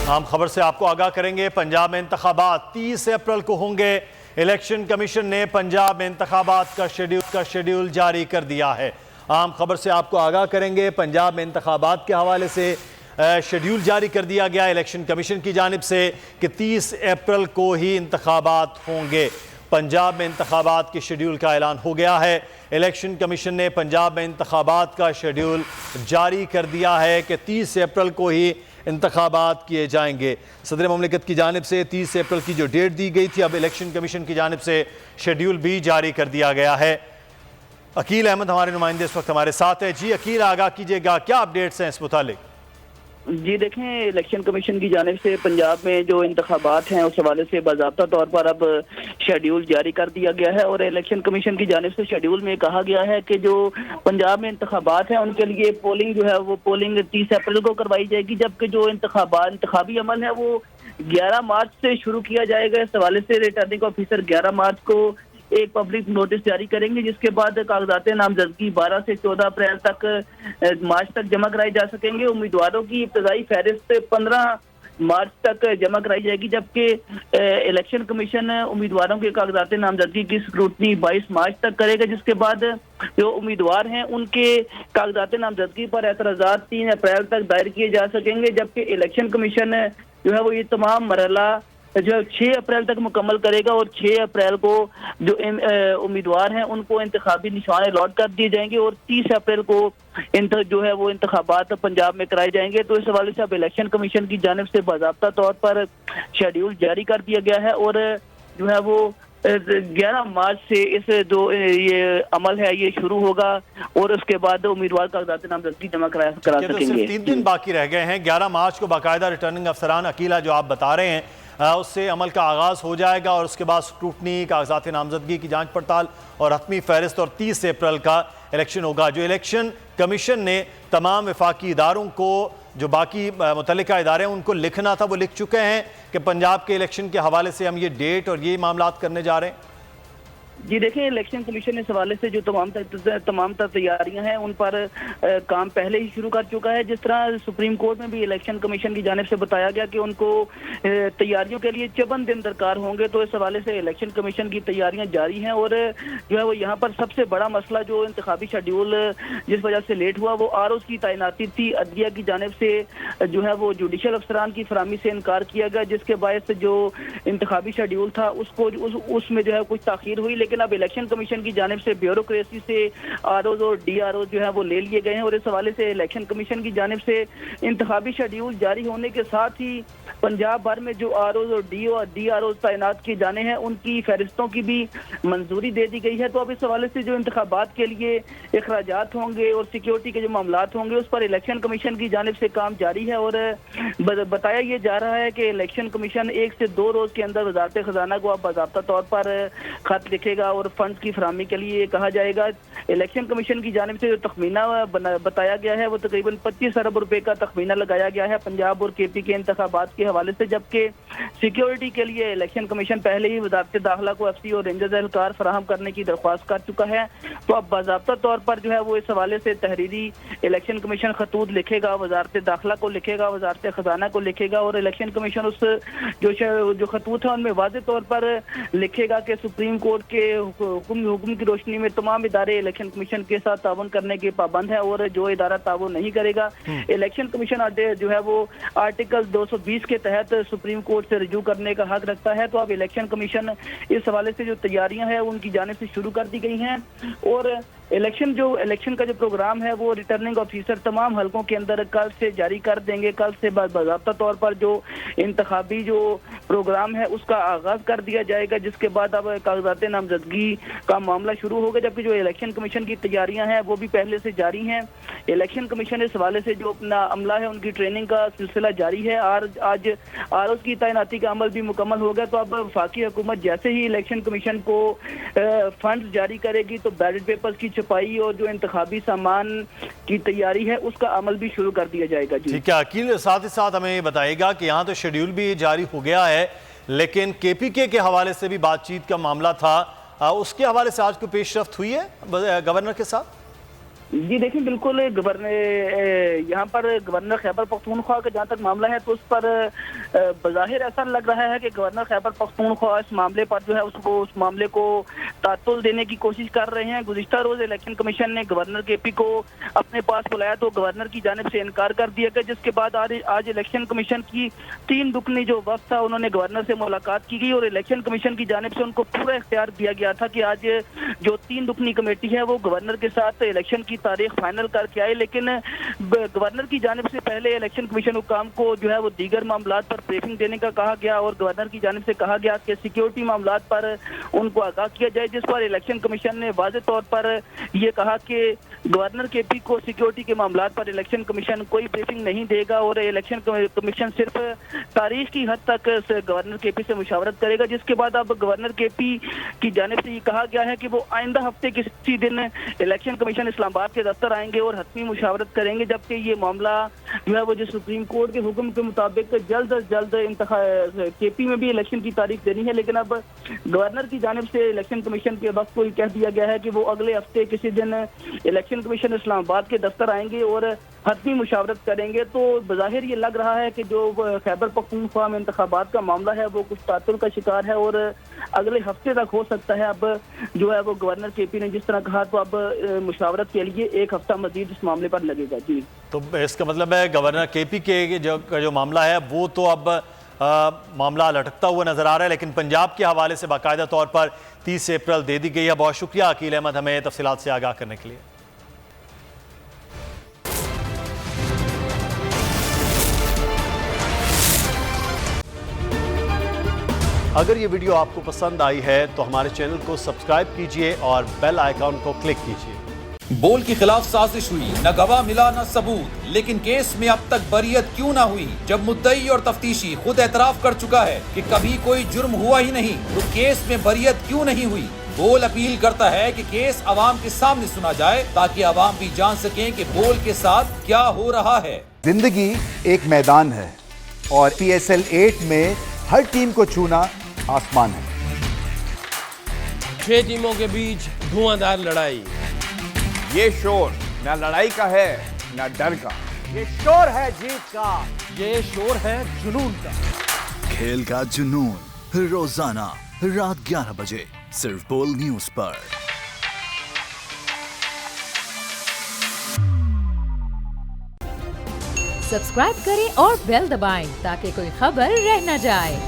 हम खबर से आपको आगाह करेंगे। पंजाब में इंतखाबात 30 अप्रैल को होंगे। इलेक्शन कमीशन ने पंजाब में इंतखाबात का शेड्यूल जारी कर दिया है। आम खबर से आपको आगाह करेंगे। पंजाब में इंतखाबात के हवाले से शेड्यूल जारी कर दिया गया इलेक्शन कमीशन की जानिब से कि 30 अप्रैल को ही इंतखाबात होंगे। पंजाब में इंतखाबात के शेड्यूल का ऐलान हो गया है। इलेक्शन कमीशन ने पंजाब में इंतखाबात का शेड्यूल जारी कर दिया है कि 30 अप्रैल को ही इंतखाबात किए जाएंगे। सदर ममलिकत की जानिब से 30 अप्रैल की जो डेट दी गई थी, अब इलेक्शन कमीशन की जानिब से शेड्यूल भी जारी कर दिया गया है। अकील अहमद हमारे नुमाइंदे इस वक्त हमारे साथ है। जी अकील, आगाह कीजिएगा, क्या अपडेट्स हैं इस मुतालिक? जी देखें, इलेक्शन कमीशन की जानिब से पंजाब में जो इंतखाबात हैं उस हवाले से बाज़ाब्ता तौर पर अब शेड्यूल जारी कर दिया गया है। और इलेक्शन कमीशन की जानिब से शेड्यूल में कहा गया है कि जो पंजाब में इंतखाबात हैं उनके लिए पोलिंग जो है वो पोलिंग 30 अप्रैल को करवाई जाएगी, जबकि जो इंतखाबी अमल है वो 11 मार्च से शुरू किया जाएगा। इस हवाले से रिटर्निंग ऑफिसर 11 मार्च को एक पब्लिक नोटिस जारी करेंगे, जिसके बाद कागजात नामजदगी 12 से 14 अप्रैल तक मार्च तक जमा कराई जा सकेंगे। उम्मीदवारों की इब्तदाई फहरिस्त 15 मार्च तक जमा कराई जाएगी, जबकि इलेक्शन कमीशन उम्मीदवारों के कागजात नामजदगी की स्क्रूटनी 22 मार्च तक करेगा, जिसके बाद जो उम्मीदवार हैं उनके कागजात नामजदगी पर एतराज़ात 3 अप्रैल तक दायर किए जा सकेंगे। जबकि इलेक्शन कमीशन जो है वो ये तमाम मरहला जो 6 अप्रैल तक मुकम्मल करेगा और 6 अप्रैल को जो उम्मीदवार हैं उनको इंतखाबी निशान अलॉट कर दिए जाएंगे और 30 अप्रैल को जो है वो इंतखाबात पंजाब में कराए जाएंगे। तो इस हवाले से अब इलेक्शन कमीशन की जानिब से बाज़ाब्ता तौर पर शेड्यूल जारी कर दिया गया है और जो है वो 11 मार्च से इस जो ये अमल है ये शुरू होगा और उसके बाद उम्मीदवार कागजात नामजदगी जमा करा सकेंगे। 3 दिन बाकी रह गए हैं। 11 मार्च को बाकायदा रिटर्निंग अफसरान अकीला जो आप बता रहे हैं उससे अमल का आगाज़ हो जाएगा और उसके बाद स्क्रूटनी, कागजात नामजदगी की जांच पड़ताल और हतमी फहरिस्त और 30 अप्रैल का इलेक्शन होगा। जो इलेक्शन कमीशन ने तमाम वफाकी इदारों को, जो बाकी मुतल्लिका इदारे हैं उनको लिखना था, वो लिख चुके हैं कि पंजाब के इलेक्शन के हवाले से हम ये डेट और ये मामलात करने जा रहे हैं। जी देखिए, इलेक्शन कमीशन इस हवाले से जो तमाम तैयारियां हैं उन पर काम पहले ही शुरू कर चुका है। जिस तरह सुप्रीम कोर्ट में भी इलेक्शन कमीशन की जानिब से बताया गया कि उनको तैयारियों के लिए 54 दिन दरकार होंगे, तो इस हवाले से इलेक्शन कमीशन की तैयारियां जारी हैं। और जो है वो यहाँ पर सबसे बड़ा मसला जो इंतखाबी शेड्यूल जिस वजह से लेट हुआ वो आरओ की तैनाती थी। अदलिया की जानिब से जो है वो जुडिशल अफसरान की फरामी से इनकार किया गया, जिसके बायस जो इंतखाबी शेड्यूल था उसको उसमें जो है कुछ ताखीर हुई। लेकिन अब इलेक्शन कमीशन की जानिब से ब्यूरोक्रेसी से आरओ और डीआरओ जो है वो ले लिए गए हैं और इस हवाले से इलेक्शन कमीशन की जानिब से इंतखाबी शेड्यूल जारी होने के साथ ही पंजाब भर में जो आरओ और डीआरओ तैनात किए जाने हैं उनकी फहरिस्तों की भी मंजूरी दे दी गई है। तो अब इस हवाले से जो इंतखाबात के लिए अखराजात होंगे और सिक्योरिटी के जो मामलात होंगे उस पर इलेक्शन कमीशन की जानिब से काम जारी है। और बताया ये जा रहा है कि इलेक्शन कमीशन 1 से 2 रोज के अंदर वजारत खजाना को अब बाज़ाब्ता तौर पर खत लिखेगा और फंड की फराहमी के लिए कहा जाएगा। इलेक्शन कमीशन की जानिब से जो तखमीना बताया गया है वो तकरीबन 25 अरब रुपए का तखमीना लगाया गया है पंजाब और केपी के इंतखाबात के हवाले से, जबकि सिक्योरिटी के लिए इलेक्शन कमीशन पहले ही वजारत दाखिला को एफसी और रेंजर्स एहलकार फराहम करने की दरख्वास्त कर चुका है। तो अब बाज़ाब्ता तौर पर जो है वो इस हवाले से तहरीरी इलेक्शन कमीशन खतूत लिखेगा, वजारत दाखिला को लिखेगा, वजारत खजाना को लिखेगा और इलेक्शन कमीशन उस जो खतूत है उनमें वाज़ेह तौर पर लिखेगा कि सुप्रीम कोर्ट के हुक्म की रोशनी में तमाम इदारे इलेक्शन कमीशन के साथ ताउन करने के पाबंद है और जो इदारा ताउन नहीं करेगा इलेक्शन कमीशन जो है वो आर्टिकल 220 के तहत सुप्रीम कोर्ट से रिजू करने का हक रखता है। तो अब इलेक्शन कमीशन इस हवाले से जो तैयारियां हैं उनकी जानिब से शुरू कर दी गई हैं और इलेक्शन का जो प्रोग्राम है वो रिटर्निंग ऑफिसर तमाम हलकों के अंदर कल से जारी कर देंगे। कल से बाज़ाब्ता तौर पर जो इंतखाबी जो प्रोग्राम है उसका आगाज कर दिया जाएगा, जिसके बाद अब कागजात नामजदगी का मामला शुरू होगा। जबकि जो इलेक्शन कमीशन की तैयारियां हैं वो भी पहले से जारी हैं। इलेक्शन कमीशन इस हवाले से जो अपना अमला है उनकी ट्रेनिंग का सिलसिला जारी है। आज आरओ की तैनाती का अमल भी मुकम्मल हो गया। तो अब वफाकी हुकूमत जैसे ही इलेक्शन कमीशन को फंड जारी करेगी तो बैलेट पेपर्स की छपाई और जो इंतखाबी सामान की तैयारी है उसका अमल भी शुरू कर दिया जाएगा। जी ठीक है अकील, साथ ही साथ हमें बताइएगा कि यहाँ तो शेड्यूल भी जारी हो गया है लेकिन केपीके के हवाले से भी बातचीत का मामला था, उसके हवाले से आज कोई पेशरफ्त हुई है गवर्नर के साथ? जी देखिए, बिल्कुल यहाँ पर गवर्नर खैबर पख्तूनख्वा का जहाँ तक मामला है तो उस पर बज़ाहिर ऐसा लग रहा है कि गवर्नर खैबर पख्तूनख्वा इस मामले पर जो है उस मामले को तातुल देने की कोशिश कर रहे हैं। गुज़िश्ता रोज इलेक्शन कमीशन ने गवर्नर केपी को अपने पास बुलाया तो गवर्नर की जानिब से इनकार कर दिया गया, जिसके बाद आज इलेक्शन कमीशन की 3 रुकनी जो वक्त था उन्होंने गवर्नर से मुलाकात की गई और इलेक्शन कमीशन की जानिब से उनको पूरा इख्तियार दिया गया था कि आज जो 3 रुकनी कमेटी है वो गवर्नर के साथ इलेक्शन की तारीख फाइनल करके आए। लेकिन गवर्नर की जानिब से पहले इलेक्शन कमीशन हुकाम को जो है वो दीगर मामलात पर ब्रीफिंग देने का कहा गया और गवर्नर की जानिब से कहा गया कि सिक्योरिटी मामलात पर उनको आगाह किया जाए, जिस पर इलेक्शन कमीशन ने वाज़ेह तौर पर यह कहा कि गवर्नर केपी को सिक्योरिटी के मामलात पर इलेक्शन कमीशन कोई ब्रीफिंग नहीं देगा और इलेक्शन कमीशन सिर्फ तारीख की हद तक गवर्नर केपी से मुशावरत करेगा। जिसके बाद अब गवर्नर केपी की जानिब से ये कहा गया है कि वो आइंदा हफ्ते किसी दिन इलेक्शन कमीशन इस्लामाबाद के दफ्तर आएंगे और हतमी मुशावरत करेंगे, जबकि ये मामला जो है वो जो सुप्रीम कोर्ट के हुक्म के मुताबिक जल्द अज जल्द केपी में भी इलेक्शन की तारीख देनी है। लेकिन अब गवर्नर की जानिब से इलेक्शन कमीशन के वक्त को ये कह दिया गया है कि वो अगले हफ्ते किसी दिन इलेक्शन कमीशन इस्लामाबाद के दफ्तर आएंगे और हतमी मुशावरत करेंगे। तो बज़ाहिर ये लग रहा है कि जो खैबर पख्तूनख्वा में इंतखाबात का मामला है वो कुछ तातुल का शिकार है और अगले हफ्ते तक हो सकता है। अब जो है वो गवर्नर केपी ने जिस तरह कहा तो अब मुशावरत के लिए 1 हफ्ता मजीद इस मामले पर लगेगा। जी, तो इसका मतलब है गवर्नर केपी के जो मामला है वो तो अब मामला लटकता हुआ नजर आ रहा है, लेकिन पंजाब के हवाले से बाकायदा तौर पर 30 अप्रैल दे दी गई है। बहुत शुक्रिया अकील अहमद हमें तफसीलात से आगाह करने के लिए। अगर ये वीडियो आपको पसंद आई है तो हमारे चैनल को सब्सक्राइब कीजिए और बेल आइकॉन को क्लिक कीजिए। बोल के खिलाफ साजिश हुई, न गवाह मिला न सबूत, लेकिन केस में अब तक बरियत क्यों ना हुई? जब मुद्दई और तफ्तीशी खुद एतराफ कर चुका है कि कभी कोई जुर्म हुआ ही नहीं, तो केस में बरियत क्यों नहीं हुई? बोल अपील करता है कि केस अवाम के सामने सुना जाए ताकि अवाम भी जान सकें कि बोल के साथ क्या हो रहा है। जिंदगी एक मैदान है और PSL 8 में हर टीम को छूना आसमान है। 6 टीमों के बीच धुआंधार लड़ाई। ये शोर न लड़ाई का है न डर का, ये शोर है जीत का, ये शोर है जुनून का। खेल का जुनून रोजाना रात 11 बजे सिर्फ बोल न्यूज पर। सब्सक्राइब करें और बेल दबाएं ताकि कोई खबर रह न जाए।